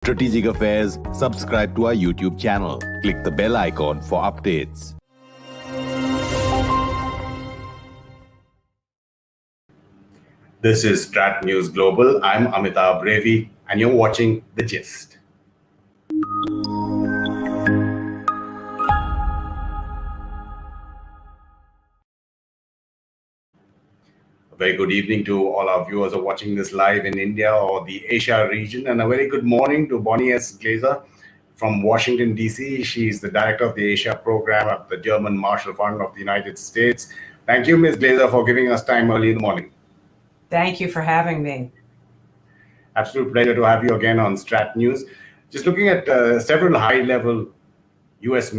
Strategic Affairs, subscribe to our YouTube channel. Click the bell icon for updates. This is StratNews Global. I'm Amitabh Revi, and you're watching The Gist. A very good evening to all our viewers who are watching this live in India or the Asia region, and a very good morning to Bonnie S. Glaser from Washington, D.C. She's the director of the Asia program at the German Marshall Fund of the United States. Thank you, Ms. Glaser, for giving us time early in the morning. Thank you for having me. Absolute pleasure to have you again on StratNews. Just looking at several high-level U.S.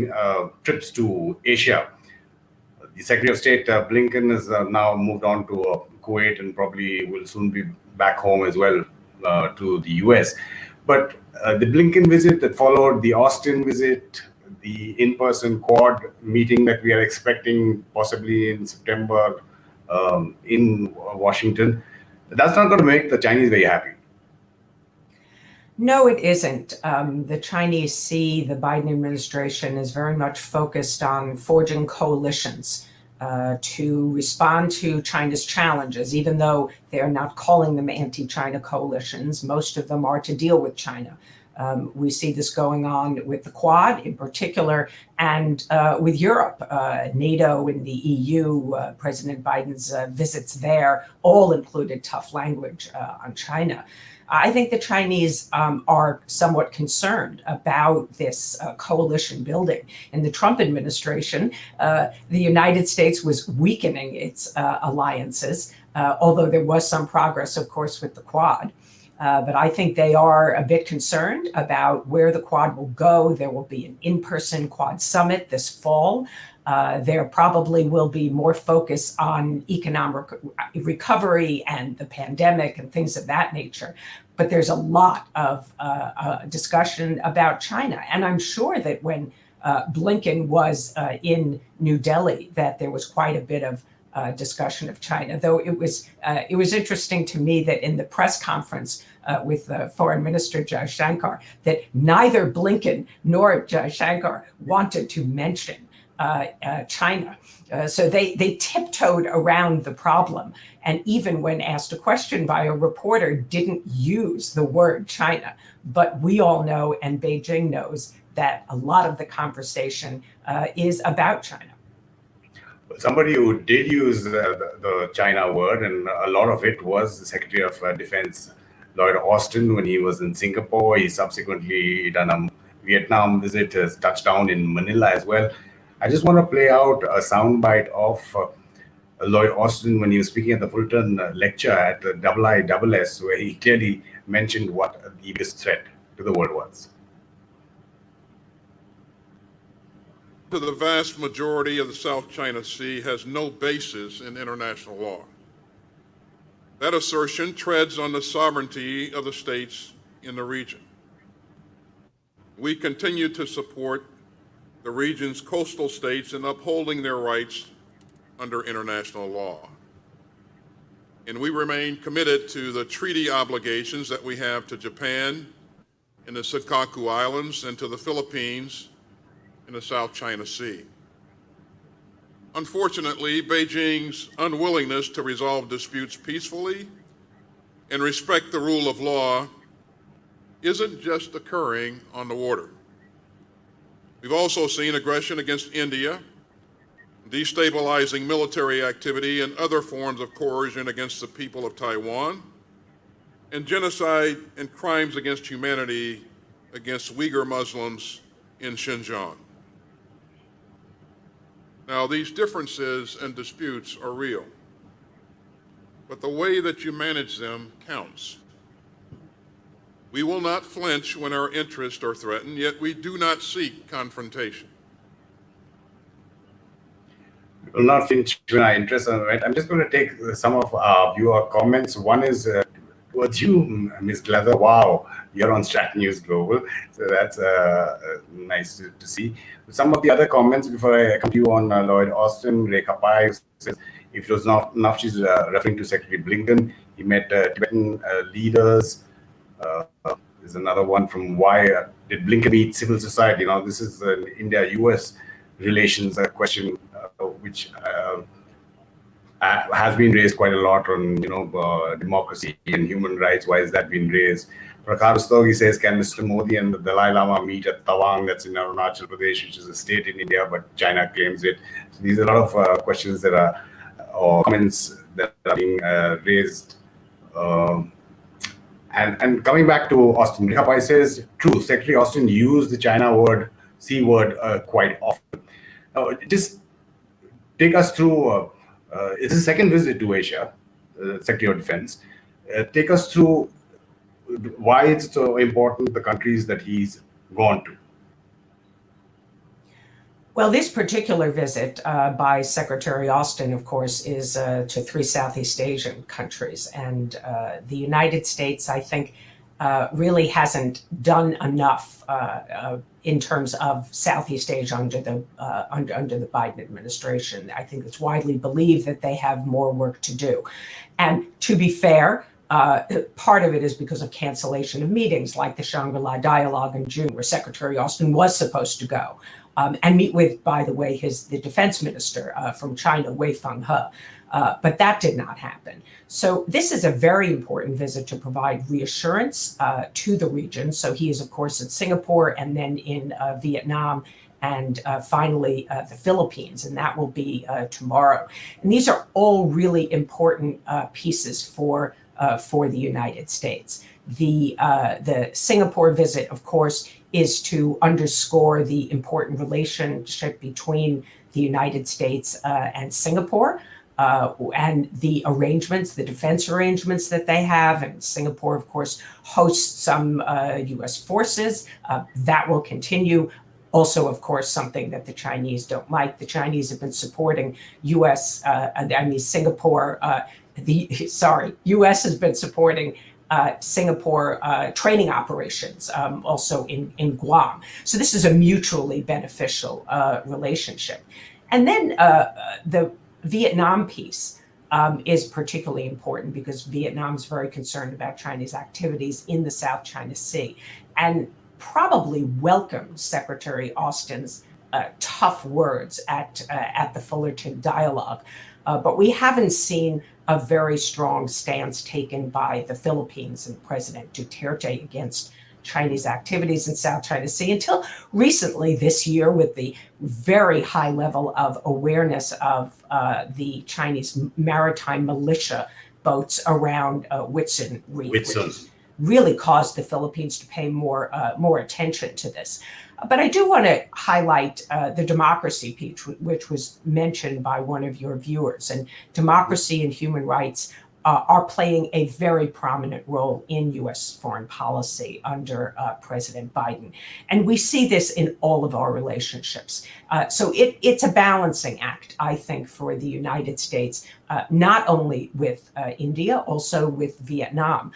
Trips to Asia. The Secretary of State Blinken has now moved on to Kuwait and probably will soon be back home as well to the U.S. But the Blinken visit that followed the Austin visit, the in-person Quad meeting that we are expecting possibly in September in Washington, that's not going to make the Chinese very happy. No, it isn't. The Chinese see the Biden administration is very much focused on forging coalitions to respond to China's challenges, even though they are not calling them anti-China coalitions. Most of them are to deal with China. We see this going on with the Quad in particular, and with Europe, NATO and the EU. President Biden's visits there all included tough language on China. I think the Chinese are somewhat concerned about this coalition building. In the Trump administration, the United States was weakening its alliances, although there was some progress, of course, with the Quad. But I think they are a bit concerned about where the Quad will go. There will be an in-person Quad summit this fall. There probably will be more focus on economic recovery and the pandemic and things of that nature. But there's a lot of discussion about China. And I'm sure that when Blinken was in New Delhi, that there was quite a bit of discussion of China, though it was interesting to me that in the press conference with Foreign Minister Jaishankar, that neither Blinken nor Jaishankar wanted to mention China. So they tiptoed around the problem. And even when asked a question by a reporter, didn't use the word China. But we all know, and Beijing knows, that a lot of the conversation is about China. Somebody who did use the China word, and a lot of it, was the Secretary of Defence Lloyd Austin when he was in Singapore. He subsequently done a Vietnam visit, has touched down in Manila as well. I just want to play out a soundbite of Lloyd Austin when he was speaking at the Fulton lecture at the IISS, where he clearly mentioned what the biggest threat to the world was. The vast majority of the South China Sea has no basis in international law. That assertion treads on the sovereignty of the states in the region. We continue to support the region's coastal states in upholding their rights under international law. And we remain committed to the treaty obligations that we have to Japan in the Senkaku Islands and to the Philippines in the South China Sea. Unfortunately, Beijing's unwillingness to resolve disputes peacefully and respect the rule of law isn't just occurring on the water. We've also seen aggression against India, destabilizing military activity and other forms of coercion against the people of Taiwan, and genocide and crimes against humanity against Uyghur Muslims in Xinjiang. Now, these differences and disputes are real, but the way that you manage them counts. We will not flinch when our interests are threatened, yet we do not seek confrontation. We will not flinch when our interests are threatened. I'm just going to take some of our viewer comments. One is towards you, Ms. Glaser. Wow, you're on StratNews Global. So that's nice to see. Some of the other comments before I come to you on Lloyd Austin, Rekha Pai says, if it was not enough, she's referring to Secretary Blinken. He met Tibetan leaders. There's another one from why did Blinken meet civil society? This is an India-US relations question, which has been raised quite a lot on, democracy and human rights. Why has that been raised? Prakash Togi says, can Mr. Modi and the Dalai Lama meet at Tawang, that's in Arunachal Pradesh, which is a state in India, but China claims it. So these are a lot of questions that are, or comments that are being raised. And coming back to Austin, Revi says, true, Secretary Austin used the China C word quite often. Just take us through, it's his second visit to Asia, Secretary of Defense. Take us through why it's so important, the countries that he's gone to. Well, this particular visit by Secretary Austin, of course, is to 3 Southeast Asian countries. And the United States, I think, really hasn't done enough in terms of Southeast Asia under the Biden administration. I think it's widely believed that they have more work to do. And to be fair, part of it is because of cancellation of meetings like the Shangri-La Dialogue in June, where Secretary Austin was supposed to go and meet with, by the way, the defense minister from China, Wei Fenghe. But that did not happen. So this is a very important visit to provide reassurance to the region. So he is, of course, in Singapore and then in Vietnam and finally the Philippines, and that will be tomorrow. And these are all really important pieces for the United States. The Singapore visit, of course, is to underscore the important relationship between the United States and Singapore. And the arrangements, the defense arrangements that they have. And Singapore, of course, hosts some US forces. That will continue. Also, of course, something that the Chinese don't like. The Chinese have been supporting US has been supporting Singapore training operations, also in Guam. So this is a mutually beneficial relationship. And then the Vietnam piece is particularly important because Vietnam is very concerned about Chinese activities in the South China Sea and probably welcomed Secretary Austin's tough words at the Fullerton dialogue. But we haven't seen a very strong stance taken by the Philippines and President Duterte against Chinese activities in South China Sea until recently this year, with the very high level of awareness of the Chinese maritime militia boats around Whitsun Reef, which really caused the Philippines to pay more attention to this. But I do want to highlight the democracy piece, which was mentioned by one of your viewers. And democracy and human rights are playing a very prominent role in U.S. foreign policy under President Biden. And we see this in all of our relationships. So it's a balancing act, I think, for the United States, not only with India, also with Vietnam.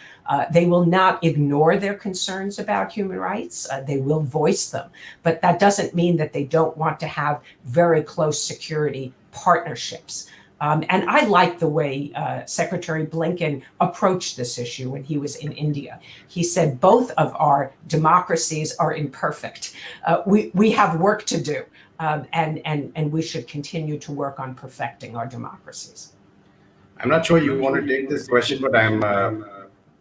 They will not ignore their concerns about human rights. They will voice them. But that doesn't mean that they don't want to have very close security partnerships. And I like the way Secretary Blinken approached this issue when he was in India. He said both of our democracies are imperfect. We have work to do, and we should continue to work on perfecting our democracies. I'm not sure you want to take this question, but I'm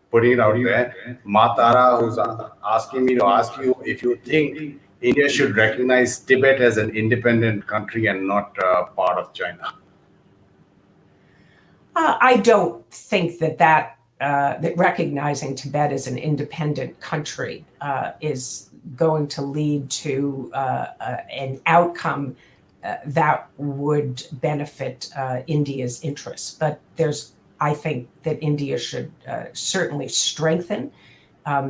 putting it out there. Matara, who's asking me to ask you if you think India should recognize Tibet as an independent country and not part of China. I don't think that recognizing Tibet as an independent country is going to lead to an outcome that would benefit India's interests. But I think that India should certainly strengthen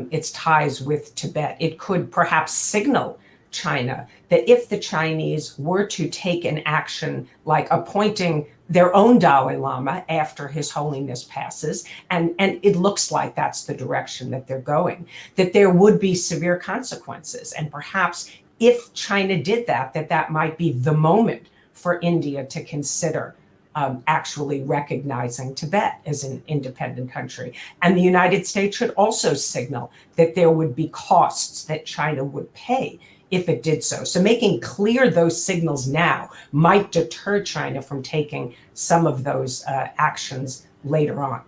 its ties with Tibet. It could perhaps signal China that if the Chinese were to take an action like appointing their own Dalai Lama after His Holiness passes, and it looks like that's the direction that they're going, that there would be severe consequences. And perhaps if China did that might be the moment for India to consider actually recognizing Tibet as an independent country. And the United States should also signal that there would be costs that China would pay if it did so. So making clear those signals now might deter China from taking some of those actions later on.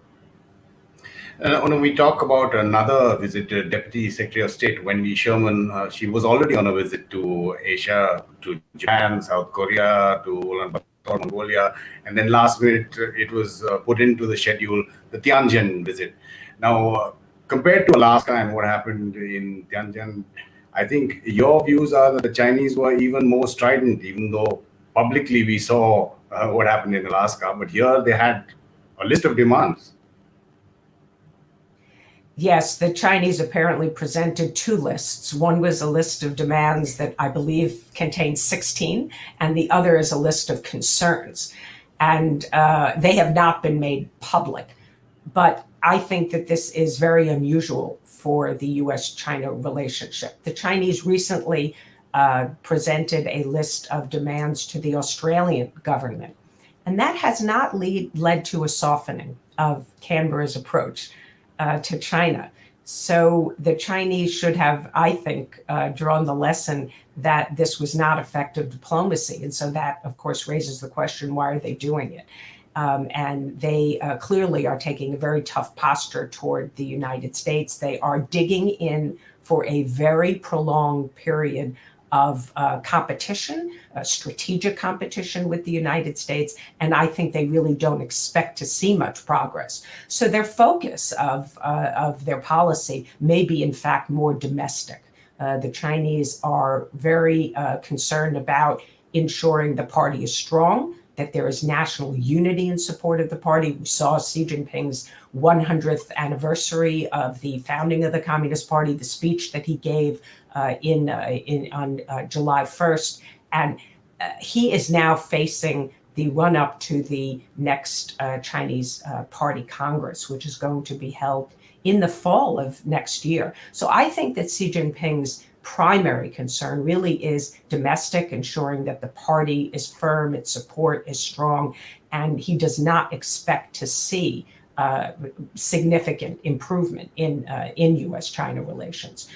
When we talk about another visit, Deputy Secretary of State Wendy Sherman, she was already on a visit to Asia, to Japan, South Korea, to Ulaanbaatar, Mongolia, and then last minute it was put into the schedule, the Tianjin visit. Now, compared to Alaska and what happened in Tianjin, I think your views are that the Chinese were even more strident, even though publicly we saw what happened in Alaska, but here they had a list of demands. Yes, the Chinese apparently presented two lists. One was a list of demands that I believe contained 16, and the other is a list of concerns. And they have not been made public. But I think that this is very unusual for the US-China relationship. The Chinese recently presented a list of demands to the Australian government, and that has not led to a softening of Canberra's approach to China. So the Chinese should have, I think, drawn the lesson that this was not effective diplomacy. And so that, of course, raises the question, why are they doing it? And they clearly are taking a very tough posture toward the United States. They are digging in for a very prolonged period of competition, strategic competition with the United States, and I think they really don't expect to see much progress. So their focus of their policy may be, in fact, more domestic. The Chinese are very concerned about ensuring the party is strong, that there is national unity in support of the party. We saw Xi Jinping's 100th anniversary of the founding of the Communist Party, the speech that he gave on July 1st. And he is now facing the run-up to the next Chinese Party Congress, which is going to be held in the fall of next year. So I think that Xi Jinping's primary concern really is domestic, ensuring that the party is firm, its support is strong, and he does not expect to see significant improvement in U.S.-China relations.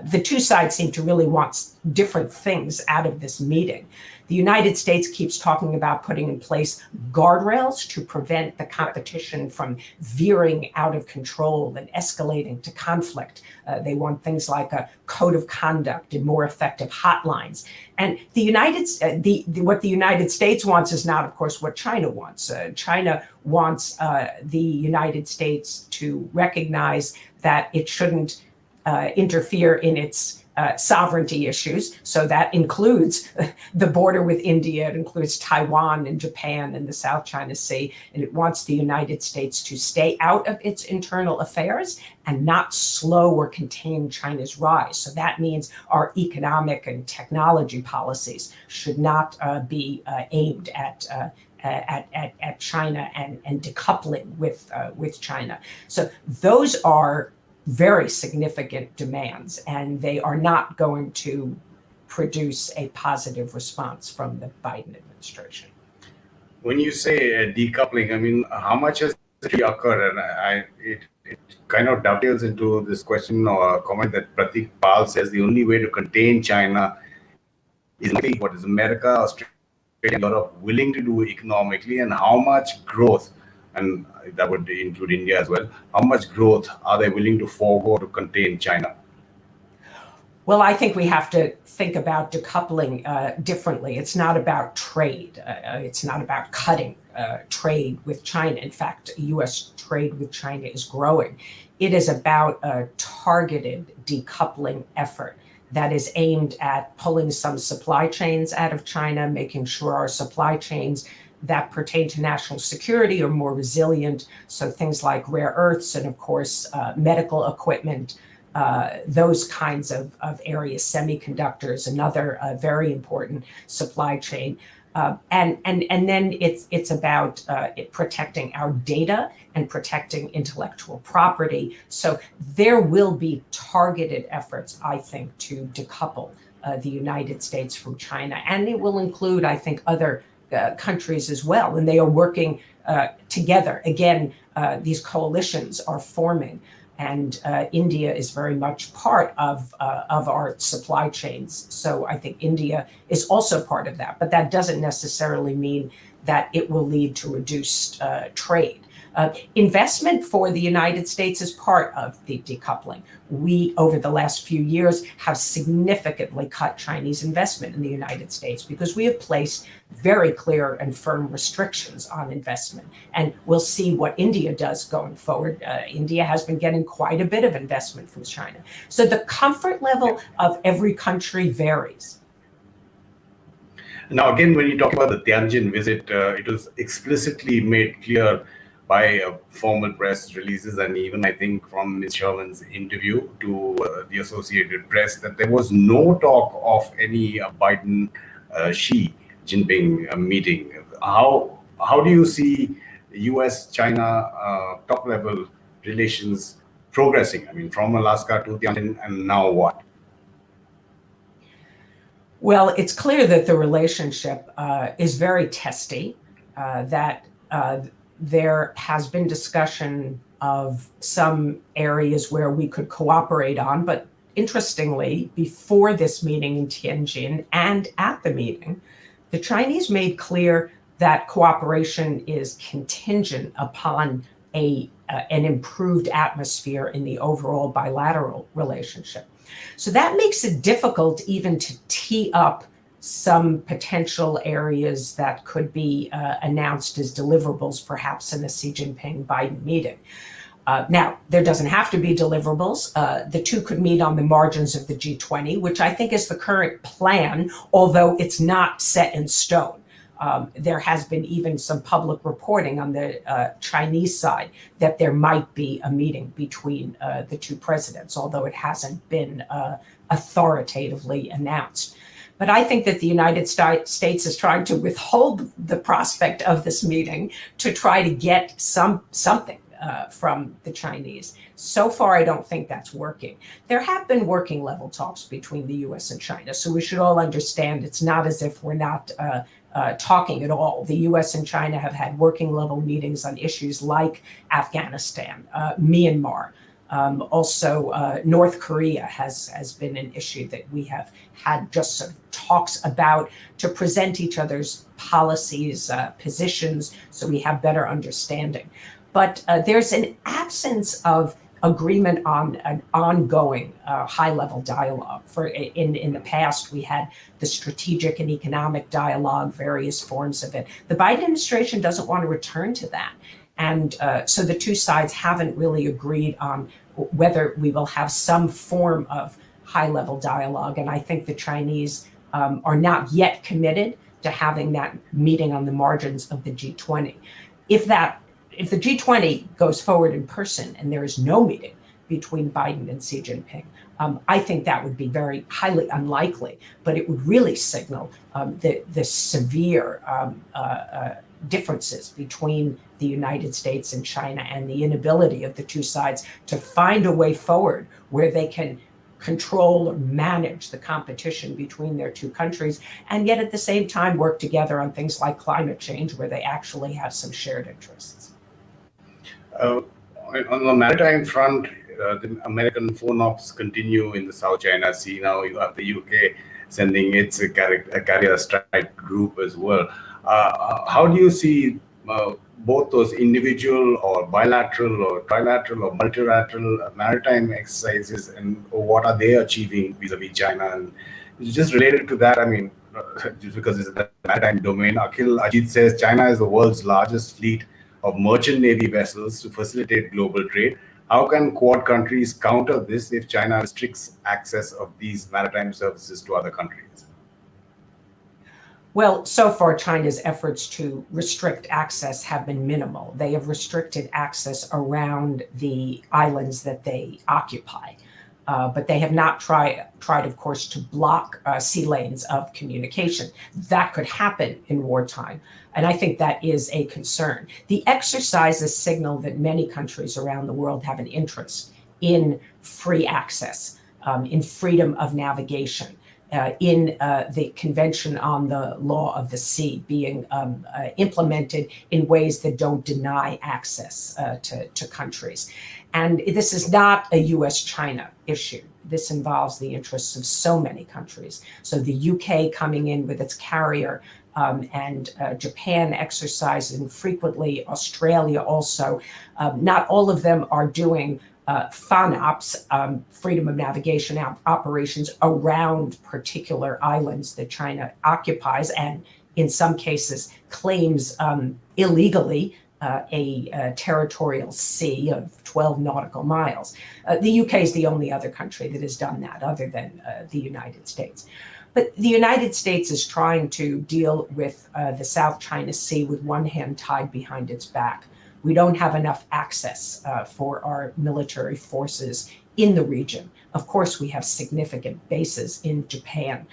The two sides seem to really want different things out of this meeting. The United States keeps talking about putting in place guardrails to prevent the competition from veering out of control and escalating to conflict. They want things like a code of conduct and more effective hotlines. And what the United States wants is not, of course, what China wants. China wants the United States to recognize that it shouldn't interfere in its sovereignty issues. So that includes the border with India, it includes Taiwan and Japan and the South China Sea, and it wants the United States to stay out of its internal affairs and not slow or contain China's rise. So that means our economic and technology policies should not be aimed at China and decoupling with China. So those are very significant demands, and they are not going to produce a positive response from the Biden administration. When you say decoupling, I mean, how much has it occurred? And it kind of dovetails into this question or comment that Pratik Pal says the only way to contain China is what is America, Australia, Europe willing to do economically, and how much growth, and that would include India as well, how much growth are they willing to forego to contain China? Well, I think we have to think about decoupling differently. It's not about trade. It's not about cutting trade with China. In fact, U.S. trade with China is growing. It is about a targeted decoupling effort that is aimed at pulling some supply chains out of China, making sure our supply chains that pertain to national security are more resilient. So things like rare earths and, of course, medical equipment, those kinds of areas, semiconductors, another very important supply chain. And then it's about protecting our data and protecting intellectual property. So there will be targeted efforts, I think, to decouple the United States from China. And it will include, I think, other countries as well, and they are working together. Again, these coalitions are forming, and India is very much part of our supply chains. So I think India is also part of that, but that doesn't necessarily mean that it will lead to reduced trade. Investment for the United States is part of the decoupling. We, over the last few years, have significantly cut Chinese investment in the United States because we have placed very clear and firm restrictions on investment. And we'll see what India does going forward. India has been getting quite a bit of investment from China. So the comfort level of every country varies. Now, again, when you talk about the Tianjin visit, it was explicitly made clear by formal press releases and even, I think, from Ms. Sherman's interview to the Associated Press that there was no talk of any Biden-Xi Jinping meeting. How do you see U.S.-China top-level relations progressing? I mean, from Alaska to Tianjin, and now what? Well, it's clear that the relationship is very testy, that there has been discussion of some areas where we could cooperate on, but interestingly, before this meeting in Tianjin and at the meeting, the Chinese made clear that cooperation is contingent upon an improved atmosphere in the overall bilateral relationship. So that makes it difficult even to tee up some potential areas that could be announced as deliverables, perhaps in the Xi Jinping-Biden meeting. Now, there doesn't have to be deliverables. The two could meet on the margins of the G20, which I think is the current plan, although it's not set in stone. There has been even some public reporting on the Chinese side that there might be a meeting between the two presidents, although it hasn't been authoritatively announced. But I think that the United States is trying to withhold the prospect of this meeting to try to get something from the Chinese. So far, I don't think that's working. There have been working level talks between the US and China, so we should all understand it's not as if we're not talking at all. The US and China have had working level meetings on issues like Afghanistan, Myanmar. Also, North Korea has been an issue that we have had just sort of talks about to present each other's policies, positions, so we have better understanding. But there's an absence of agreement on an ongoing high-level dialogue. In the past, we had the strategic and economic dialogue, various forms of it. The Biden administration doesn't want to return to that. And so the two sides haven't really agreed on whether we will have some form of high-level dialogue. And I think the Chinese are not yet committed to having that meeting on the margins of the G20. If the G20 goes forward in person and there is no meeting between Biden and Xi Jinping, I think that would be very highly unlikely, but it would really signal the severe differences between the United States and China and the inability of the two sides to find a way forward where they can control or manage the competition between their two countries, and yet at the same time work together on things like climate change where they actually have some shared interests. On the maritime front, the American phone ops continue in the South China Sea. Now you have the UK sending its carrier strike group as well. How do you see both those individual or bilateral or trilateral or multilateral maritime exercises, and what are they achieving vis-a-vis China? And just related to that, I mean, just because it's the maritime domain, Akhil Ajit says China is the world's largest fleet of merchant navy vessels to facilitate global trade. How can Quad countries counter this if China restricts access of these maritime services to other countries? Well, so far, China's efforts to restrict access have been minimal. They have restricted access around the islands that they occupy. But they have not tried, of course, to block sea lanes of communication. That could happen in wartime. And I think that is a concern. The exercises signal that many countries around the world have an interest in free access, in freedom of navigation. in the Convention on the Law of the Sea being implemented in ways that don't deny access to countries. And this is not a US-China issue. This involves the interests of so many countries. So the UK coming in with its carrier, and Japan exercising frequently, Australia also. Not all of them are doing FONOPs, freedom of navigation operations around particular islands that China occupies, and in some cases claims illegally a territorial sea of 12 nautical miles. The UK is the only other country that has done that other than the United States. But the United States is trying to deal with the South China Sea with one hand tied behind its back. We don't have enough access for our military forces in the region. Of course, we have significant bases in Japan.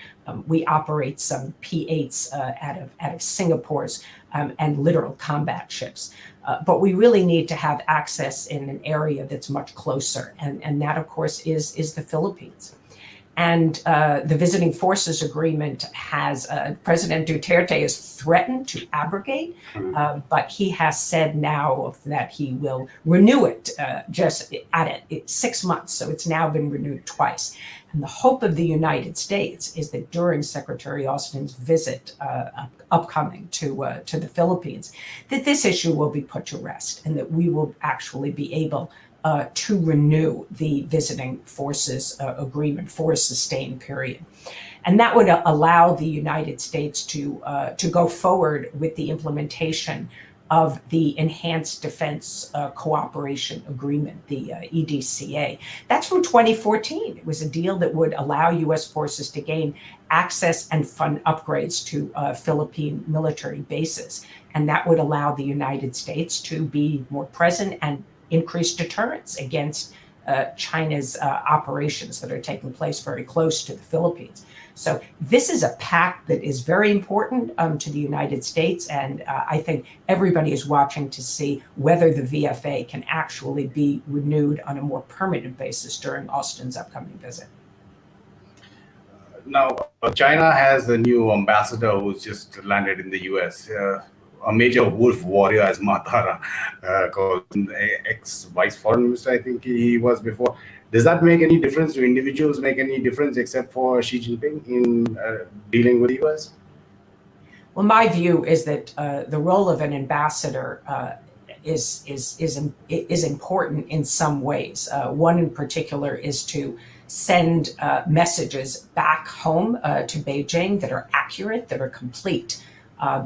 We operate some P-8s out of Singapore's and literal combat ships. But we really need to have access in an area that's much closer. And that, of course, is the Philippines. And the Visiting Forces Agreement has, President Duterte has threatened to abrogate, but he has said now that he will renew it just at 6 months. So it's now been renewed twice. And the hope of the United States is that during Secretary Austin's visit upcoming to the Philippines, that this issue will be put to rest and that we will actually be able to renew the visiting forces agreement for a sustained period. And that would allow the United States to go forward with the implementation of the Enhanced Defense Cooperation Agreement, the EDCA. That's from 2014. It was a deal that would allow U.S. forces to gain access and fund upgrades to Philippine military bases. And that would allow the United States to be more present and increased deterrence against China's operations that are taking place very close to the Philippines. So this is a pact that is very important to the United States, and I think everybody is watching to see whether the VFA can actually be renewed on a more permanent basis during Austin's upcoming visit. Now, China has a new ambassador who's just landed in the US. A major wolf warrior, as Matara called ex-vice foreign minister, I think he was before. Does that make any difference? Do individuals make any difference except for Xi Jinping in dealing with the US? Well, my view is that the role of an ambassador is important in some ways. One in particular is to send messages back home to Beijing that are accurate, that are complete.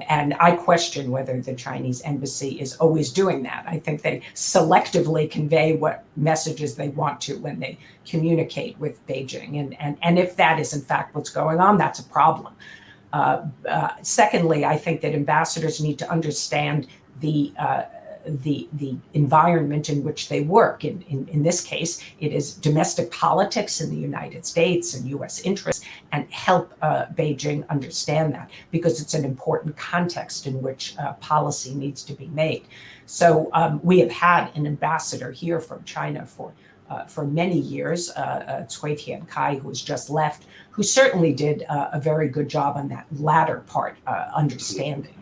And I question whether the Chinese embassy is always doing that. I think they selectively convey what messages they want to when they communicate with Beijing. And if that is in fact what's going on, that's a problem. Secondly, I think that ambassadors need to understand the environment in which they work. In this case, it is domestic politics in the United States and U.S. interests, and help Beijing understand that, because it's an important context in which policy needs to be made. So we have had an ambassador here from China for many years, Cui Tiankai, who has just left, who certainly did a very good job on that latter part, understanding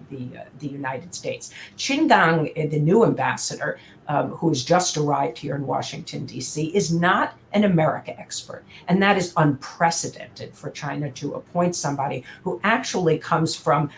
the United States. Qin Gang, the new ambassador, who has just arrived here in Washington, D.C., is not an America expert. And that is unprecedented for China to appoint somebody who actually comes from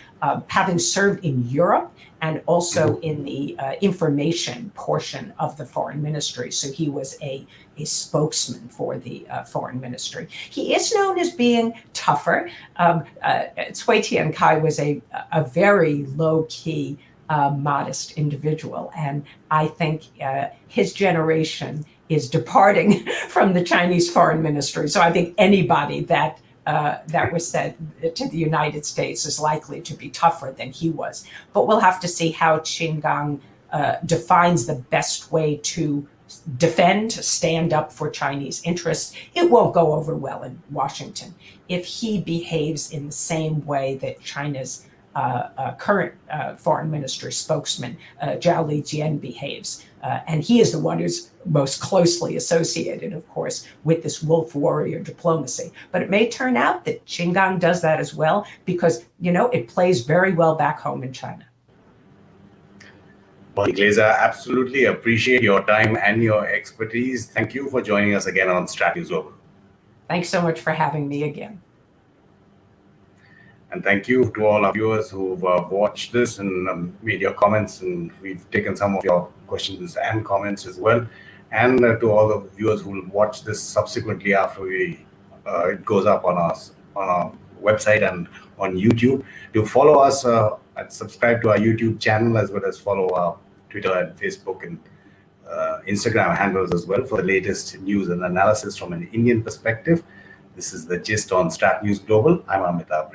having served in Europe and also in the information portion of the foreign ministry. So he was a spokesman for the foreign ministry. He is known as being tougher. Cui Tiankai was a very low-key, modest individual. And I think his generation is departing from the Chinese foreign ministry. So I think anybody that was sent to the United States is likely to be tougher than he was. But we'll have to see how Qin Gang defines the best way to defend, stand up for Chinese interests. It won't go over well in Washington if he behaves in the same way that China's current foreign ministry spokesman, Zhao Lijian, behaves. And he is the one who's most closely associated, of course, with this wolf warrior diplomacy. But it may turn out that Xinjiang does that as well, because, it plays very well back home in China. Well, Glaser, absolutely appreciate your time and your expertise. Thank you for joining us again on StratNews Global. Thanks so much for having me again. And thank you to all our viewers who've watched this and made your comments, and we've taken some of your questions and comments as well. And to all the viewers who will watch this subsequently after it goes up on our website and on YouTube, to follow us and subscribe to our YouTube channel, as well as follow our Twitter and Facebook and Instagram handles as well for the latest news and analysis from an Indian perspective. This is The Gist on StratNews Global. I'm Amitabh.